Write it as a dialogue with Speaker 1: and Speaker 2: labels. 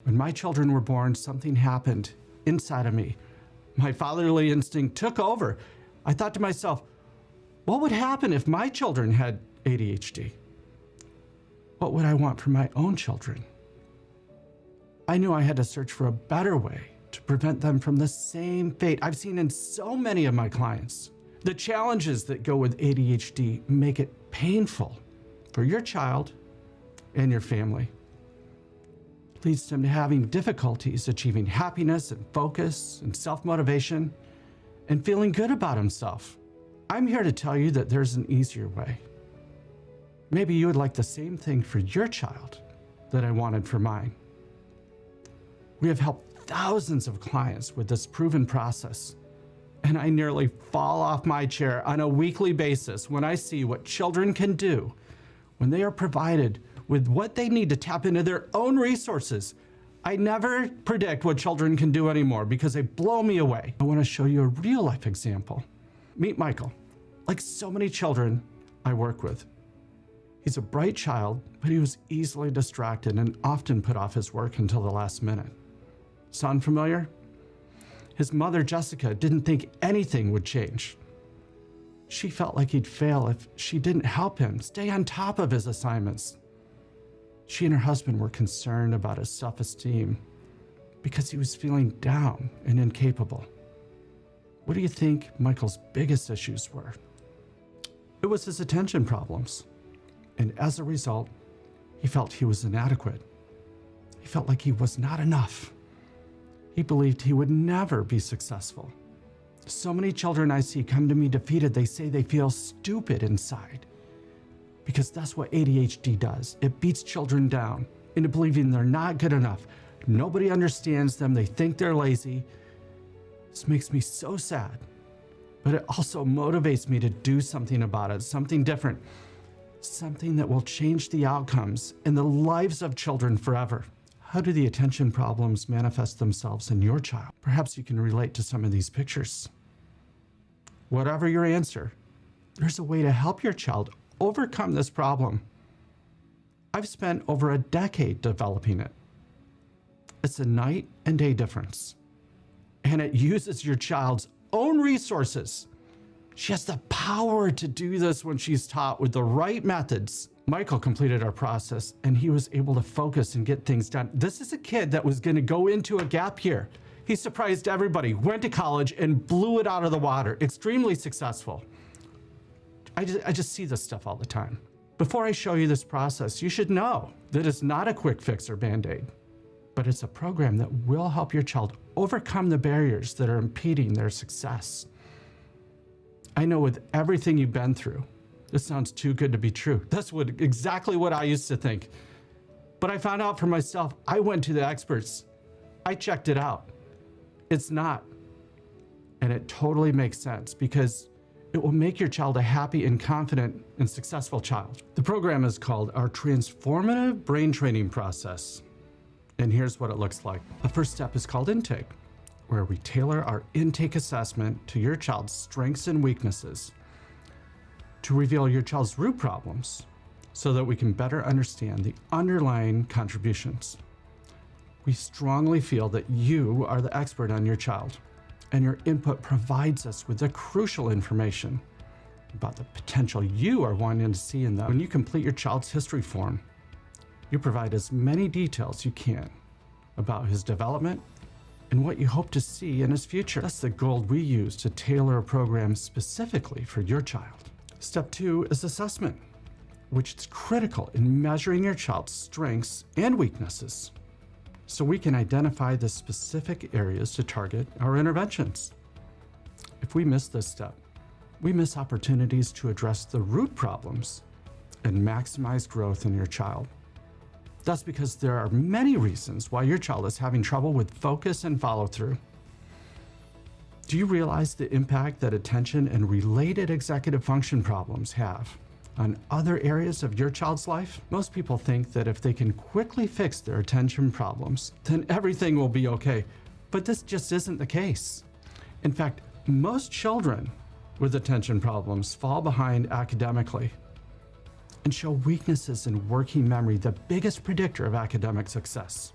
Speaker 1: When my children were born, something happened inside of me. My fatherly instinct took over. I thought to myself, what would happen if my children had ADHD? What would I want for my own children? I knew I had to search for a better way to prevent them from the same fate I've seen in so many of my clients. The challenges that go with ADHD make it painful for your child and your family. It leads to them to having difficulties achieving happiness and focus and self-motivation and feeling good about himself. I'm here to tell you that there's an easier way. Maybe you would like the same thing for your child that I wanted for mine. We have helped thousands of clients with this proven process, and I nearly fall off my chair on a weekly basis when I see what children can do when they are provided with what they need to tap into their own resources. I never predict what children can do anymore because they blow me away. I want to show you a real life example. Meet Michael. Like so many children I work with, he's a bright child, but he was easily distracted and often put off his work until the last minute. Sound familiar? His mother, Jessica, didn't think anything would change. She felt like he'd fail if she didn't help him stay on top of his assignments. She and her husband were concerned about his self-esteem because he was feeling down and incapable. What do you think Michael's biggest issues were? It was his attention problems. And as a result, he felt he was inadequate. He felt like he was not enough. He believed he would never be successful. So many children I see come to me defeated. They say they feel stupid inside because that's what ADHD does. It beats children down into believing they're not good enough. Nobody understands them. They think they're lazy. This makes me so sad, but it also motivates me to do something about it, something different, something that will change the outcomes in the lives of children forever. How do the attention problems manifest themselves in your child? Perhaps you can relate to some of these pictures. Whatever your answer, there's a way to help your child overcome this problem. I've spent over a decade developing it. It's a night and day difference, and it uses your child's own resources. She has the power to do this when she's taught with the right methods. Michael completed our process and he was able to focus and get things done. This is a kid that was going to go into a gap year. He surprised everybody, went to college and blew it out of the water. Extremely successful. I just see this stuff all the time. Before I show you this process, you should know that it's not a quick fix or Band-Aid, but it's a program that will help your child overcome the barriers that are impeding their success. I know with everything you've been through, this sounds too good to be true. That's exactly what I used to think. But I found out for myself, I went to the experts. I checked it out. It's not. And it totally makes sense because it will make your child a happy and confident and successful child. The program is called our transformative brain training process. And here's what it looks like. The first step is called intake, where we tailor our intake assessment to your child's strengths and weaknesses to reveal your child's root problems so that we can better understand the underlying contributions. We strongly feel that you are the expert on your child, and your input provides us with the crucial information about the potential you are wanting to see in them. When you complete your child's history form, you provide as many details you can about his development and what you hope to see in his future. That's the gold we use to tailor a program specifically for your child. Step 2 is assessment, which is critical in measuring your child's strengths and weaknesses, so we can identify the specific areas to target our interventions. If we miss this step, we miss opportunities to address the root problems and maximize growth in your child. That's because there are many reasons why your child is having trouble with focus and follow-through. Do you realize the impact that attention and related executive function problems have on other areas of your child's life? Most people think that if they can quickly fix their attention problems, then everything will be okay. But this just isn't the case. In fact, most children with attention problems fall behind academically and show weaknesses in working memory, the biggest predictor of academic success.